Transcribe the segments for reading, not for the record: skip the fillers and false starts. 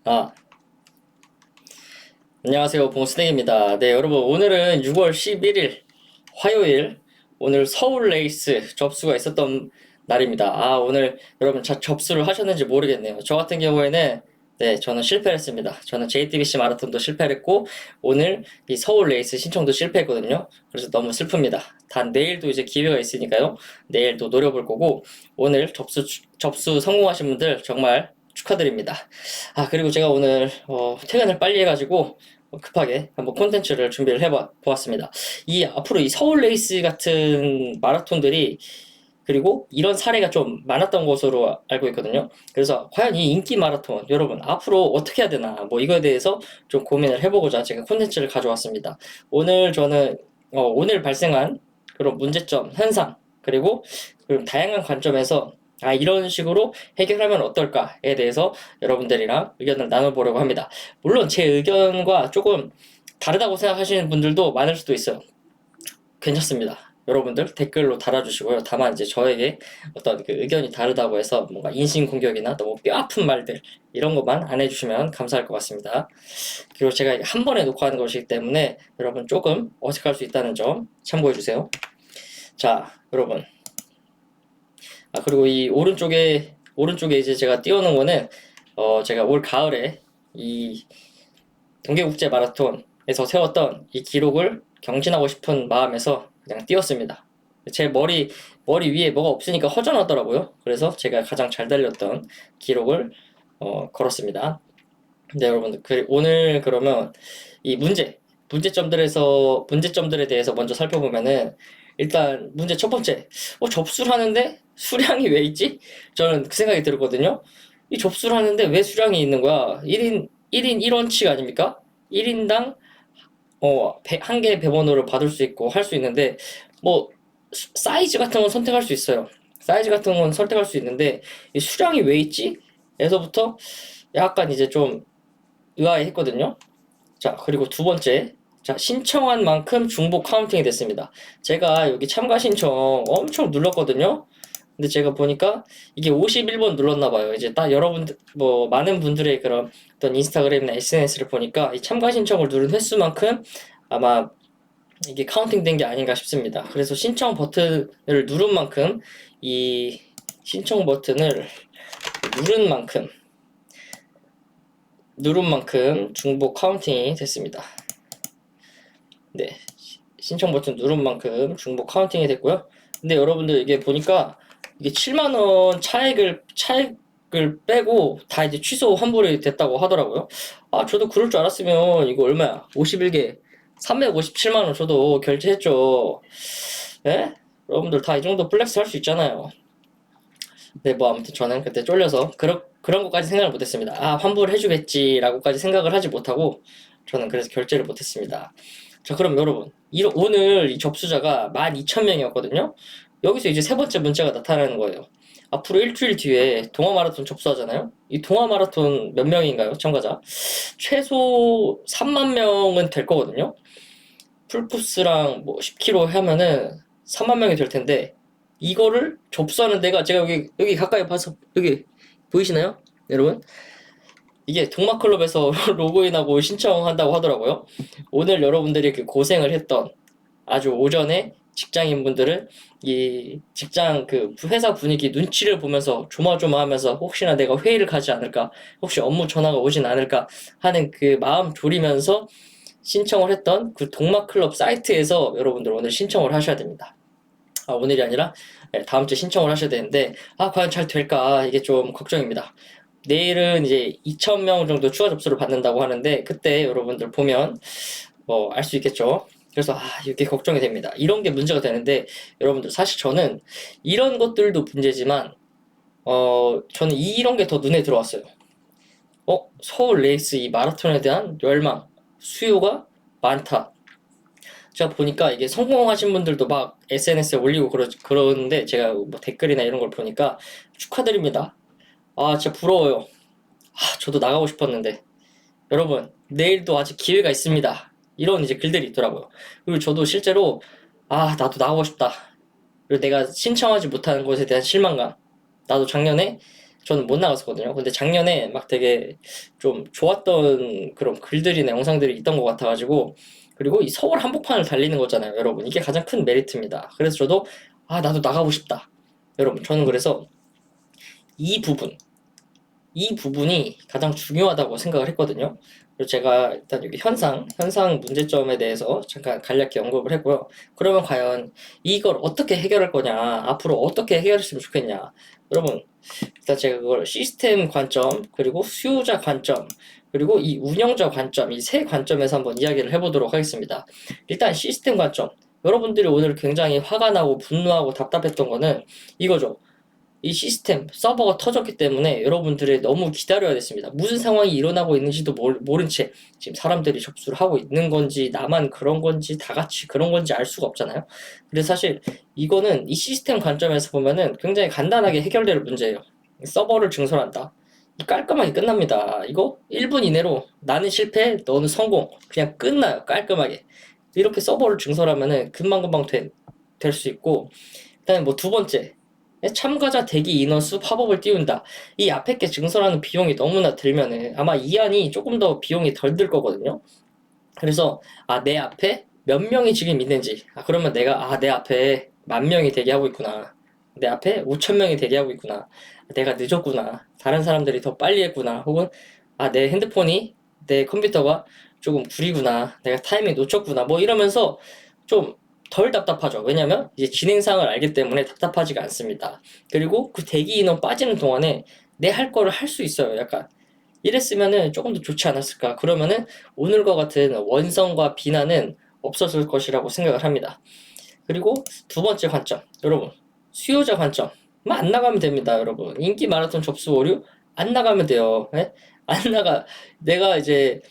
아, 안녕하세요. 봉스땡입니다. 네, 여러분, 오늘은 6월 11일 화요일, 오늘 서울 레이스 접수가 있었던 날입니다. 오늘 여러분 접수를 하셨는지 모르겠네요. 저 같은 경우에는 네, 저는 실패를 했습니다. 저는 JTBC 마라톤도 실패를 했고, 오늘 이 서울 레이스 신청도 실패했거든요. 그래서 너무 슬픕니다. 단 내일도 이제 기회가 있으니까요. 내일도 노려볼 거고, 오늘 접수 성공하신 분들 정말 축하드립니다. 그리고 제가 오늘 퇴근을 빨리 해가지고 급하게 한번 콘텐츠를 준비를 해보았습니다. 앞으로 이 서울 레이스 같은 마라톤들이 그리고 이런 사례가 좀 많았던 것으로 알고 있거든요. 그래서 과연 이 인기 마라톤 여러분 앞으로 어떻게 해야 되나 뭐 이거에 대해서 좀 고민을 해보고자 제가 콘텐츠를 가져왔습니다. 오늘 저는 오늘 발생한 그런 문제점, 현상 그리고 다양한 관점에서 이런 식으로 해결하면 어떨까에 대해서 여러분들이랑 의견을 나눠보려고 합니다. 물론 제 의견과 조금 다르다고 생각하시는 분들도 많을 수도 있어요. 괜찮습니다. 여러분들 댓글로 달아주시고요. 다만 이제 저에게 어떤 그 의견이 다르다고 해서 뭔가 인신공격이나 너무 뼈아픈 말들 이런 것만 안 해주시면 감사할 것 같습니다. 그리고 제가 한 번에 녹화하는 것이기 때문에 여러분 조금 어색할 수 있다는 점 참고해주세요. 자, 여러분. 그리고 이 오른쪽에 이제 제가 띄워놓은 거는 제가 올 가을에 이 동계국제 마라톤에서 세웠던 이 기록을 경신하고 싶은 마음에서 그냥 띄웠습니다. 제 머리 위에 뭐가 없으니까 허전하더라고요. 그래서 제가 가장 잘 달렸던 기록을 걸었습니다. 네, 여러분들. 오늘 그러면 이 문제점들에 대해서 먼저 살펴보면은 일단 문제 첫 번째. 접수를 하는데 수량이 왜 있지? 저는 그 생각이 들었거든요. 이 접수를 하는데 왜 수량이 있는 거야? 1인 1원칙 아닙니까? 1인당 한 개의 배번호를 받을 수 있고 할 수 있는데 뭐 사이즈 같은 건 선택할 수 있어요. 사이즈 같은 건 선택할 수 있는데 이 수량이 왜 있지? 에서부터 약간 이제 좀 의아해했거든요. 자, 그리고 두 번째. 자, 신청한 만큼 중복 카운팅이 됐습니다. 제가 여기 참가 신청 엄청 눌렀거든요. 근데 제가 보니까 이게 51번 눌렀나 봐요. 이제 딱 여러분들 뭐 많은 분들의 그런 어떤 인스타그램이나 SNS를 보니까 이 참가 신청을 누른 횟수만큼 아마 이게 카운팅 된 게 아닌가 싶습니다. 그래서 신청 버튼을 누른 만큼 이 신청 버튼을 누른 만큼 중복 카운팅이 됐습니다. 네, 신청 버튼 누른 만큼 중복 카운팅이 됐고요. 근데 여러분들 이게 보니까 이게 7만원 차액을 빼고 다 이제 취소 환불이 됐다고 하더라고요. 저도 그럴 줄 알았으면 이거 얼마야? 51개 357만원 저도 결제했죠. 예? 여러분들 다 이 정도 플렉스 할 수 있잖아요. 네, 뭐 아무튼 저는 그때 쫄려서 그런 것까지 생각을 못했습니다. 환불해주겠지라고까지 생각을 하지 못하고 저는 그래서 결제를 못했습니다. 자, 그럼 여러분 오늘 이 접수자가 12,000명이었거든요. 여기서 이제 세 번째 문제가 나타나는 거예요. 앞으로 일주일 뒤에 동아 마라톤 접수하잖아요. 이 동아 마라톤 몇 명인가요? 참가자 최소 3만 명은 될 거거든요. 풀코스랑 뭐 10km 하면은 3만 명이 될 텐데 이거를 접수하는 데가 제가 여기 가까이 봐서 여기 보이시나요? 여러분? 이게 동마클럽에서 로그인하고 신청한다고 하더라고요. 오늘 여러분들이 그 고생을 했던 아주 오전에 직장인분들은 이 직장 그 회사 분위기 눈치를 보면서 조마조마하면서 혹시나 내가 회의를 가지 않을까, 혹시 업무 전화가 오진 않을까 하는 그 마음 졸이면서 신청을 했던 그 동마클럽 사이트에서 여러분들 오늘 신청을 하셔야 됩니다. 오늘이 아니라 다음 주에 신청을 하셔야 되는데 과연 잘 될까 이게 좀 걱정입니다. 내일은 이제 2,000명 정도 추가 접수를 받는다고 하는데 그때 여러분들 보면 뭐 알 수 있겠죠. 그래서 이게 걱정이 됩니다. 이런 게 문제가 되는데 여러분들 사실 저는 이런 것들도 문제지만 저는 이런 게 더 눈에 들어왔어요. 서울 레이스 이 마라톤에 대한 열망, 수요가 많다. 제가 보니까 이게 성공하신 분들도 막 SNS에 올리고 그러는데 제가 뭐 댓글이나 이런 걸 보니까 축하드립니다. 진짜 부러워요. 저도 나가고 싶었는데. 여러분, 내일도 아직 기회가 있습니다. 이런 이제 글들이 있더라고요. 그리고 저도 실제로, 나도 나가고 싶다. 그리고 내가 신청하지 못하는 것에 대한 실망감. 나도 작년에 저는 못 나갔었거든요. 근데 작년에 막 되게 좀 좋았던 그런 글들이나 영상들이 있던 것 같아가지고, 그리고 이 서울 한복판을 달리는 거잖아요, 여러분. 이게 가장 큰 메리트입니다. 그래서 저도 나도 나가고 싶다. 여러분, 저는 그래서 이 부분, 이 부분이 가장 중요하다고 생각을 했거든요. 그리고 제가 일단 여기 현상 문제점에 대해서 잠깐 간략히 언급을 했고요. 그러면 과연 이걸 어떻게 해결할 거냐, 앞으로 어떻게 해결했으면 좋겠냐. 여러분, 일단 제가 그걸 시스템 관점, 그리고 수요자 관점, 그리고 이 운영자 관점, 이 세 관점에서 한번 이야기를 해보도록 하겠습니다. 일단 시스템 관점. 여러분들이 오늘 굉장히 화가 나고 분노하고 답답했던 거는 이거죠. 이 시스템, 서버가 터졌기 때문에 여러분들이 너무 기다려야 됐습니다. 무슨 상황이 일어나고 있는지도 모른 채 지금 사람들이 접수를 하고 있는 건지, 나만 그런 건지, 다 같이 그런 건지 알 수가 없잖아요. 그래서 사실 이거는 이 시스템 관점에서 보면은 굉장히 간단하게 해결될 문제예요. 서버를 증설한다. 깔끔하게 끝납니다. 이거 1분 이내로 나는 실패, 너는 성공. 그냥 끝나요. 깔끔하게. 이렇게 서버를 증설하면은 금방금방 될 수 있고, 그다음에 뭐 두 번째, 참가자 대기 인원수 팝업을 띄운다. 이 앞에 게 증설하는 비용이 너무나 들면은 아마 이 안이 조금 더 비용이 덜 들 거거든요. 그래서 내 앞에 몇 명이 지금 있는지, 그러면 내가 내 앞에 10,000명이 대기하고 있구나, 내 앞에 5,000명이 대기하고 있구나, 내가 늦었구나, 다른 사람들이 더 빨리 했구나, 혹은 내 핸드폰이, 내 컴퓨터가 조금 구리구나, 내가 타이밍 놓쳤구나, 뭐 이러면서 좀 덜 답답하죠. 왜냐면 이제 진행상을 알기 때문에 답답하지가 않습니다. 그리고 그 대기 인원 빠지는 동안에 내 할 거를 할 수 있어요. 약간 이랬으면은 조금 더 좋지 않았을까. 그러면은 오늘과 같은 원성과 비난은 없었을 것이라고 생각을 합니다. 그리고 두 번째 관점, 여러분, 수요자 관점만 안 나가면 됩니다. 여러분, 인기 마라톤 접수 오류 안 나가면 돼요. 예? 안 나가. 내가 이제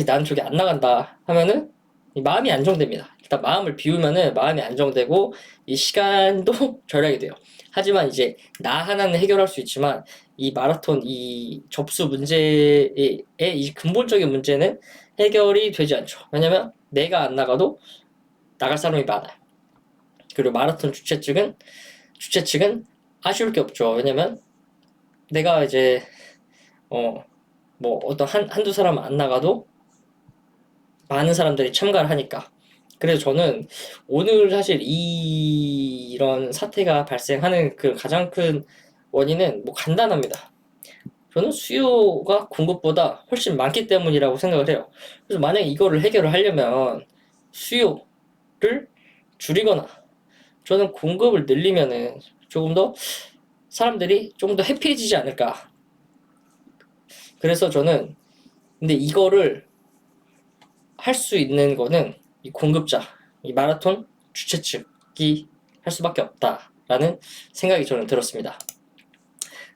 난 저기 안 나간다 하면은 마음이 안정됩니다. 일단 마음을 비우면은 마음이 안정되고 이 시간도 절약이 돼요. 하지만 이제 나 하나는 해결할 수 있지만 이 마라톤 이 접수 문제의 이 근본적인 문제는 해결이 되지 않죠. 왜냐면 내가 안 나가도 나갈 사람이 많아요. 그리고 마라톤 주최 측은 아쉬울 게 없죠. 왜냐면 내가 이제 어떤 한두 사람 안 나가도 많은 사람들이 참가를 하니까. 그래서 저는 오늘 사실 이런 사태가 발생하는 그 가장 큰 원인은 간단합니다. 저는 수요가 공급보다 훨씬 많기 때문이라고 생각을 해요. 그래서 만약에 이거를 해결을 하려면 수요를 줄이거나 저는 공급을 늘리면은 조금 더 사람들이 조금 더 해피해지지 않을까. 그래서 저는 근데 이거를 할 수 있는 거는 이 공급자, 이 마라톤 주최 측이 할 수밖에 없다라는 생각이 저는 들었습니다.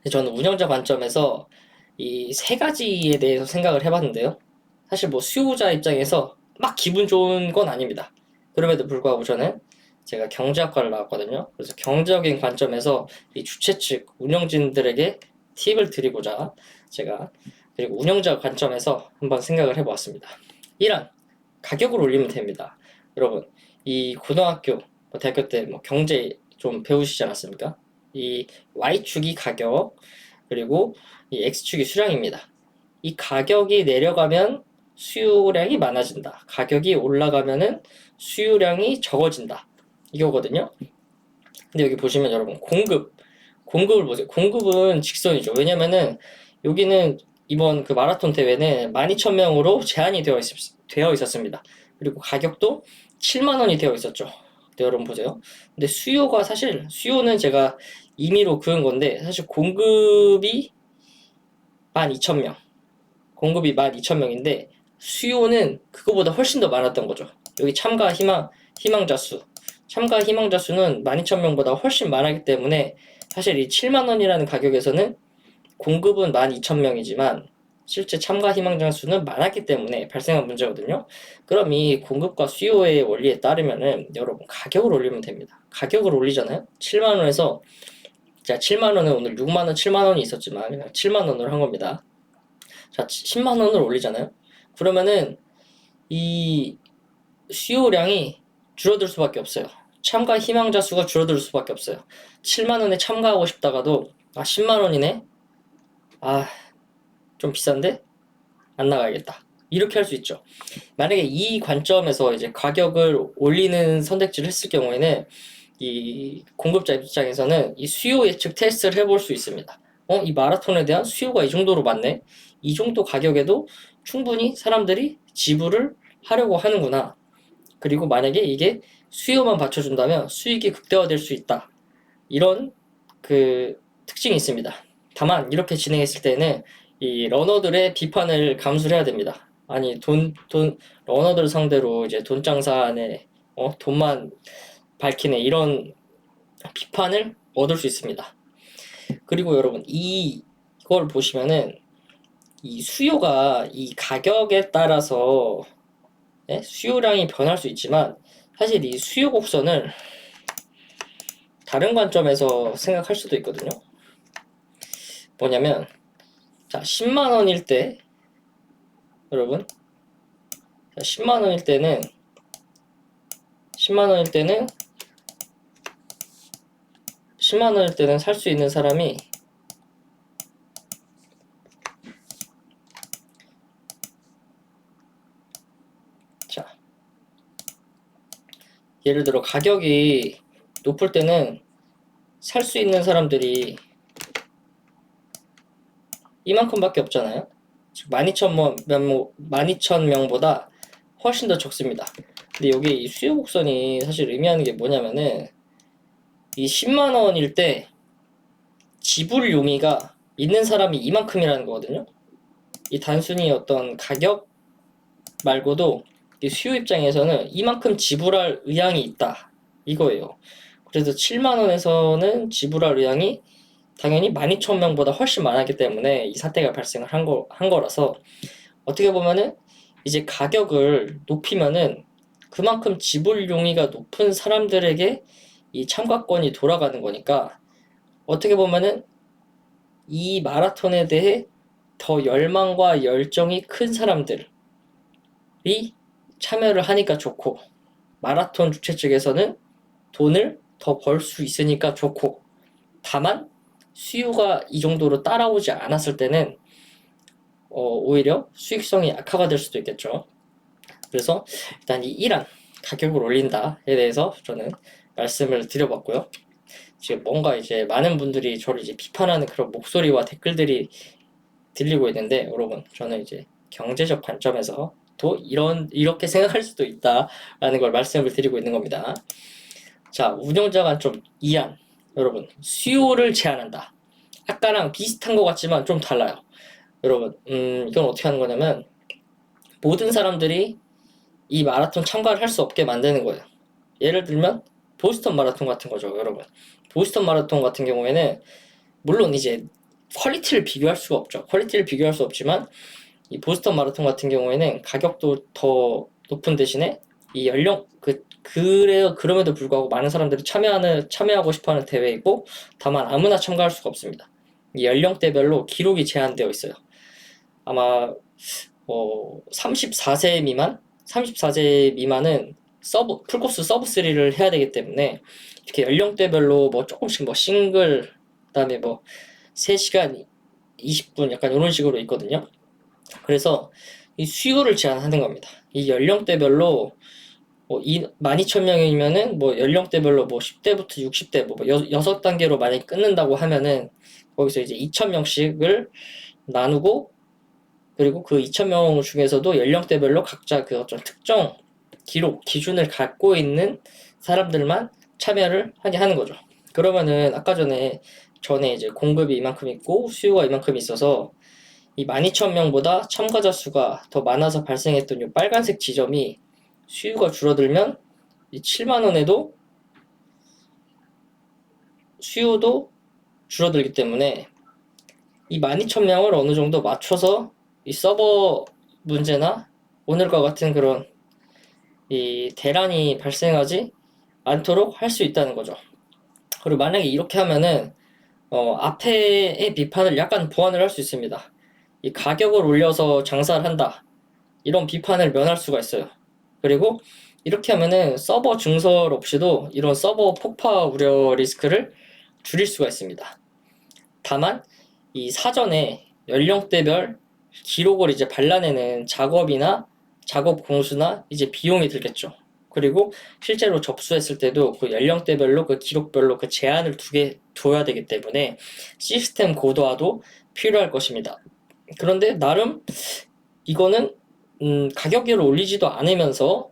저는 운영자 관점에서 이 세 가지에 대해서 생각을 해봤는데요. 사실 수요자 입장에서 막 기분 좋은 건 아닙니다. 그럼에도 불구하고 저는 제가 경제학과를 나왔거든요. 그래서 경제적인 관점에서 이 주최 측 운영진들에게 팁을 드리고자 제가 그리고 운영자 관점에서 한번 생각을 해보았습니다. 1안 가격을 올리면 됩니다. 여러분, 이 고등학교, 대학교 때 경제 좀 배우시지 않았습니까? 이 Y축이 가격, 그리고 이 X축이 수량입니다. 이 가격이 내려가면 수요량이 많아진다. 가격이 올라가면은 수요량이 적어진다. 이거거든요. 근데 여기 보시면 여러분, 공급을 보세요. 공급은 직선이죠. 왜냐면은 여기는 이번 그 마라톤 대회는 12,000명으로 제한이 되어 있었습니다. 그리고 가격도 7만 원이 되어 있었죠. 네, 여러분 보세요. 근데 수요는 제가 임의로 그은 건데 사실 공급이 12,000명. 공급이 12,000명인데 수요는 그거보다 훨씬 더 많았던 거죠. 여기 희망자 수. 참가 희망자 수는 12,000명보다 훨씬 많았기 때문에 사실 이 7만 원이라는 가격에서는 공급은 12,000명이지만 실제 참가 희망자 수는 많았기 때문에 발생한 문제거든요. 그럼 이 공급과 수요의 원리에 따르면은 여러분 가격을 올리면 됩니다. 가격을 올리잖아요. 7만 원에서 자 7만 원은 오늘 6만 원, 7만 원이 있었지만 그냥 7만 원으로 한 겁니다. 자 10만 원을 올리잖아요. 그러면은 이 수요량이 줄어들 수밖에 없어요. 참가 희망자 수가 줄어들 수밖에 없어요. 7만 원에 참가하고 싶다가도 아, 10만 원이네? 아, 좀 비싼데? 안 나가야겠다. 이렇게 할 수 있죠. 만약에 이 관점에서 이제 가격을 올리는 선택지를 했을 경우에는 이 공급자 입장에서는 이 수요 예측 테스트를 해볼 수 있습니다. 이 마라톤에 대한 수요가 이 정도로 많네? 이 정도 가격에도 충분히 사람들이 지불을 하려고 하는구나. 그리고 만약에 이게 수요만 받쳐준다면 수익이 극대화될 수 있다. 이런 그 특징이 있습니다. 다만 이렇게 진행했을 때는 이 러너들의 비판을 감수를 해야 됩니다. 아니 러너들 상대로 이제 돈 장사네, 돈만 밝히네 이런 비판을 얻을 수 있습니다. 그리고 여러분 이걸 보시면은 이 수요가 이 가격에 따라서 수요량이 변할 수 있지만 사실 이 수요 곡선을 다른 관점에서 생각할 수도 있거든요. 뭐냐면 자 10만 원일 때 여러분 10만 원일 때는 10만 원일 때는 10만 원일 때는 살 수 있는 사람이 자 예를 들어 가격이 높을 때는 살 수 있는 사람들이 이만큼밖에 없잖아요. 12,000명보다 훨씬 더 적습니다. 근데 여기 이 수요 곡선이 사실 의미하는 게 뭐냐면은 이 10만 원일 때 지불 용의가 있는 사람이 이만큼이라는 거거든요. 이 단순히 어떤 가격 말고도 이 수요 입장에서는 이만큼 지불할 의향이 있다 이거예요. 그래서 7만 원에서는 지불할 의향이 당연히 12,000명보다 훨씬 많았기 때문에 이 사태가 발생을 한 거라서 어떻게 보면은 이제 가격을 높이면은 그만큼 지불 용의가 높은 사람들에게 이 참가권이 돌아가는 거니까 어떻게 보면은 이 마라톤에 대해 더 열망과 열정이 큰 사람들이 참여를 하니까 좋고 마라톤 주최 측에서는 돈을 더 벌 수 있으니까 좋고 다만 수요가 이 정도로 따라오지 않았을 때는 오히려 수익성이 악화가 될 수도 있겠죠. 그래서 일단 이 1안 가격을 올린다에 대해서 저는 말씀을 드려봤고요. 지금 뭔가 이제 많은 분들이 저를 이제 비판하는 그런 목소리와 댓글들이 들리고 있는데 여러분 저는 이제 경제적 관점에서 또 이렇게 생각할 수도 있다라는 걸 말씀을 드리고 있는 겁니다. 자, 운영자 관점 2안 여러분 수요를 제한한다. 아까랑 비슷한 것 같지만 좀 달라요. 여러분 이건 어떻게 하는 거냐면 모든 사람들이 이 마라톤 참가를 할 수 없게 만드는 거예요. 예를 들면 보스턴 마라톤 같은 거죠, 여러분. 보스턴 마라톤 같은 경우에는 물론 이제 퀄리티를 비교할 수가 없죠. 퀄리티를 비교할 수 없지만 이 보스턴 마라톤 같은 경우에는 가격도 더 높은 대신에 이 그래요. 그럼에도 불구하고 많은 사람들이 참여하고 싶어하는 대회이고 다만 아무나 참가할 수가 없습니다. 이 연령대별로 기록이 제한되어 있어요. 아마 34세 미만은 풀코스 서브 3를 해야 되기 때문에 이렇게 연령대별로 뭐 조금씩 뭐 싱글 그다음에 뭐 3시간 20분 약간 이런 식으로 있거든요. 그래서 이 수요를 제한하는 겁니다. 이 연령대별로 12,000명이면은 뭐 연령대별로 뭐 10대부터 60대 뭐 6단계로 만약에 끊는다고 하면은 거기서 이제 2,000명씩을 나누고 그리고 그 2,000명 중에서도 연령대별로 각자 그 어떤 특정 기준을 갖고 있는 사람들만 참여를 하게 하는 거죠. 그러면은 아까 전에 이제 공급이 이만큼 있고 수요가 이만큼 있어서 이 12,000명보다 참가자 수가 더 많아서 발생했던 이 빨간색 지점이 수요가 줄어들면 이 7만 원에도 수요도 줄어들기 때문에 이 12,000명을 어느 정도 맞춰서 이 서버 문제나 오늘과 같은 그런 이 대란이 발생하지 않도록 할 수 있다는 거죠. 그리고 만약에 이렇게 하면은 앞에의 비판을 약간 보완을 할 수 있습니다. 이 가격을 올려서 장사를 한다. 이런 비판을 면할 수가 있어요. 그리고 이렇게 하면은 서버 증설 없이도 이런 서버 폭파 우려 리스크를 줄일 수가 있습니다. 다만 이 사전에 연령대별 기록을 이제 발라내는 작업이나 작업 공수나 이제 비용이 들겠죠. 그리고 실제로 접수했을 때도 그 연령대별로 그 기록별로 그 제한을 둬야 되기 때문에 시스템 고도화도 필요할 것입니다. 그런데 나름 이거는 가격을 올리지도 않으면서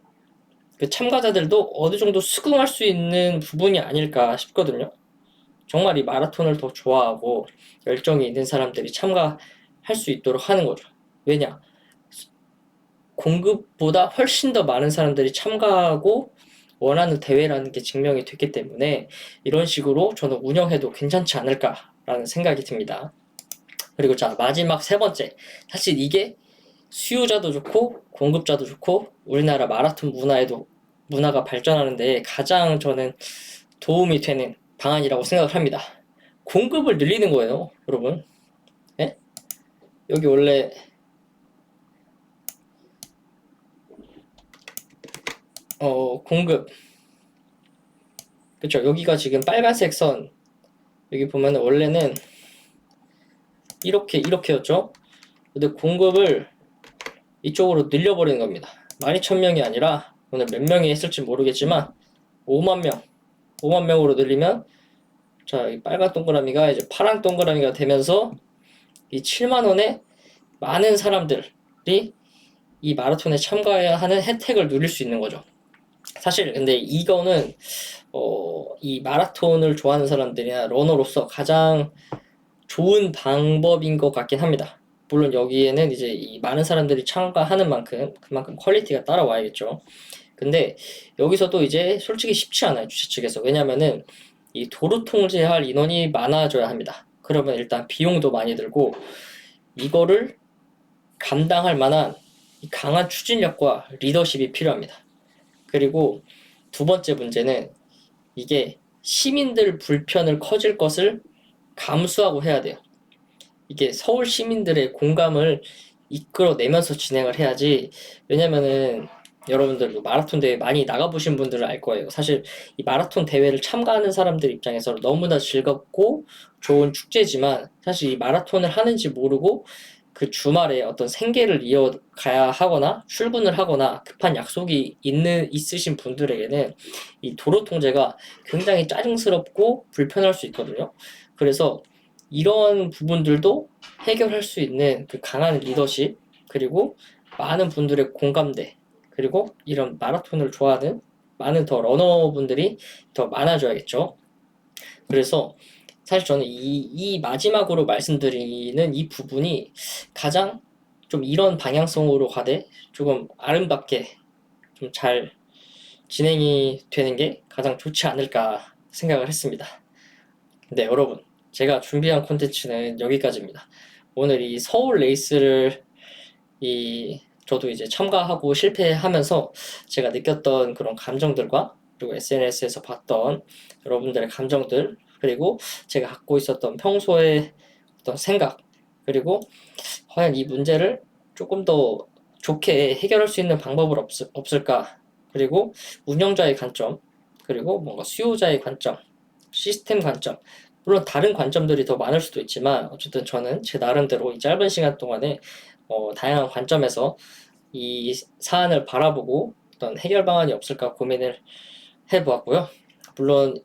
그 참가자들도 어느 정도 수긍할 수 있는 부분이 아닐까 싶거든요. 정말 이 마라톤을 더 좋아하고 열정이 있는 사람들이 참가할 수 있도록 하는 거죠. 왜냐? 공급보다 훨씬 더 많은 사람들이 참가하고 원하는 대회라는 게 증명이 됐기 때문에 이런 식으로 저는 운영해도 괜찮지 않을까라는 생각이 듭니다. 그리고 자, 마지막 세 번째. 사실 이게 수요자도 좋고 공급자도 좋고 우리나라 마라톤 문화가 발전하는데 가장 저는 도움이 되는 방안이라고 생각을 합니다. 공급을 늘리는 거예요, 여러분. 예? 여기 원래 공급, 그쵸? 여기가 지금 빨간색 선, 여기 보면은 원래는 이렇게였죠? 근데 공급을 이쪽으로 늘려버리는 겁니다. 12,000명이 아니라 오늘 몇 명이 했을지 모르겠지만 5만 명, 5만 명으로 늘리면 자, 이 빨간 동그라미가 이제 파란 동그라미가 되면서 이 7만 원에 많은 사람들이 이 마라톤에 참가해야 하는 혜택을 누릴 수 있는 거죠. 사실 근데 이거는 이 마라톤을 좋아하는 사람들이나 러너로서 가장 좋은 방법인 것 같긴 합니다. 물론 여기에는 이제 이 많은 사람들이 참가하는 만큼 그만큼 퀄리티가 따라와야겠죠. 근데 여기서도 이제 솔직히 쉽지 않아요, 주최 측에서. 왜냐면은 이 도로 통제할 인원이 많아져야 합니다. 그러면 일단 비용도 많이 들고 이거를 감당할 만한 강한 추진력과 리더십이 필요합니다. 그리고 두 번째 문제는 이게 시민들 불편을 커질 것을 감수하고 해야 돼요. 이게 서울 시민들의 공감을 이끌어내면서 진행을 해야지. 왜냐면은 여러분들도 마라톤 대회 많이 나가보신 분들은 알 거예요. 사실 이 마라톤 대회를 참가하는 사람들 입장에서 너무나 즐겁고 좋은 축제지만 사실 이 마라톤을 하는지 모르고 그 주말에 어떤 생계를 이어가야 하거나 출근을 하거나 급한 약속이 있으신 분들에게는 이 도로 통제가 굉장히 짜증스럽고 불편할 수 있거든요. 그래서 이런 부분들도 해결할 수 있는 그 강한 리더십, 그리고 많은 분들의 공감대, 그리고 이런 마라톤을 좋아하는 많은 더 러너분들이 더 많아져야겠죠. 그래서 사실 저는 이 마지막으로 말씀드리는 이 부분이 가장 좀 이런 방향성으로 가되 조금 아름답게 좀 잘 진행이 되는 게 가장 좋지 않을까 생각을 했습니다. 네, 여러분. 제가 준비한 콘텐츠는 여기까지입니다. 오늘 이 서울 레이스를 저도 이제 참가하고 실패하면서 제가 느꼈던 그런 감정들과 그리고 SNS에서 봤던 여러분들의 감정들, 그리고 제가 갖고 있었던 평소의 어떤 생각, 그리고 과연 이 문제를 조금 더 좋게 해결할 수 있는 방법은 없을까? 그리고 운영자의 관점, 그리고 뭔가 수요자의 관점, 시스템 관점, 물론 다른 관점들이 더 많을 수도 있지만 어쨌든 저는 제 나름대로 이 짧은 시간 동안에 다양한 관점에서 이 사안을 바라보고 어떤 해결 방안이 없을까 고민을 해보았고요. 물론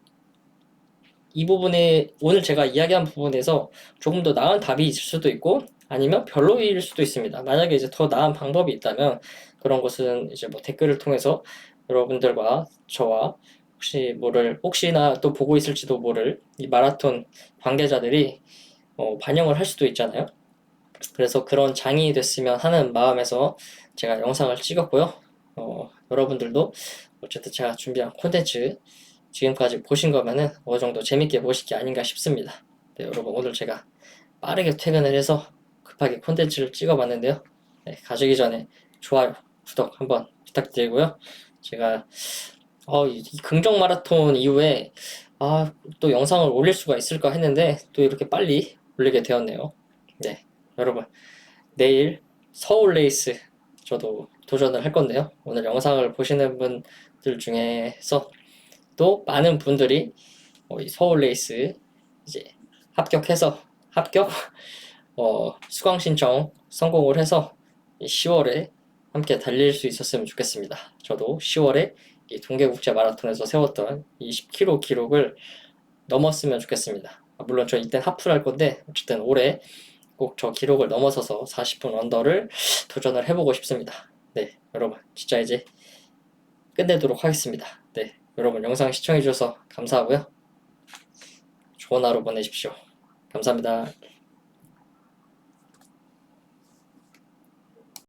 이 부분에 오늘 제가 이야기한 부분에서 조금 더 나은 답이 있을 수도 있고 아니면 별로일 수도 있습니다. 만약에 이제 더 나은 방법이 있다면 그런 것은 이제 뭐 댓글을 통해서 여러분들과 저와 혹시나 또 보고 있을지도 모를 이 마라톤 관계자들이 반영을 할 수도 있잖아요. 그래서 그런 장이 됐으면 하는 마음에서 제가 영상을 찍었고요. 여러분들도 어쨌든 제가 준비한 콘텐츠 지금까지 보신 거면은 어느 정도 재밌게 보실 게 아닌가 싶습니다. 네, 여러분 오늘 제가 빠르게 퇴근을 해서 급하게 콘텐츠를 찍어봤는데요. 네, 가시기 전에 좋아요, 구독 한번 부탁드리고요. 제가 이 긍정 마라톤 이후에 또 영상을 올릴 수가 있을까 했는데 또 이렇게 빨리 올리게 되었네요. 네, 여러분 내일 서울 레이스 저도 도전을 할 건데요. 오늘 영상을 보시는 분들 중에서 또 많은 분들이 이 서울 레이스 이제 합격해서 합격, 수강 신청 성공을 해서 10월에 함께 달릴 수 있었으면 좋겠습니다. 저도 10월에 이 동계국제 마라톤에서 세웠던 20km 기록을 넘었으면 좋겠습니다. 물론 저 이땐 하프를 할 건데 어쨌든 올해 꼭 저 기록을 넘어서서 40분 언더를 도전을 해보고 싶습니다. 네, 여러분 진짜 이제 끝내도록 하겠습니다. 네, 여러분 영상 시청해주셔서 감사하고요. 좋은 하루 보내십시오. 감사합니다.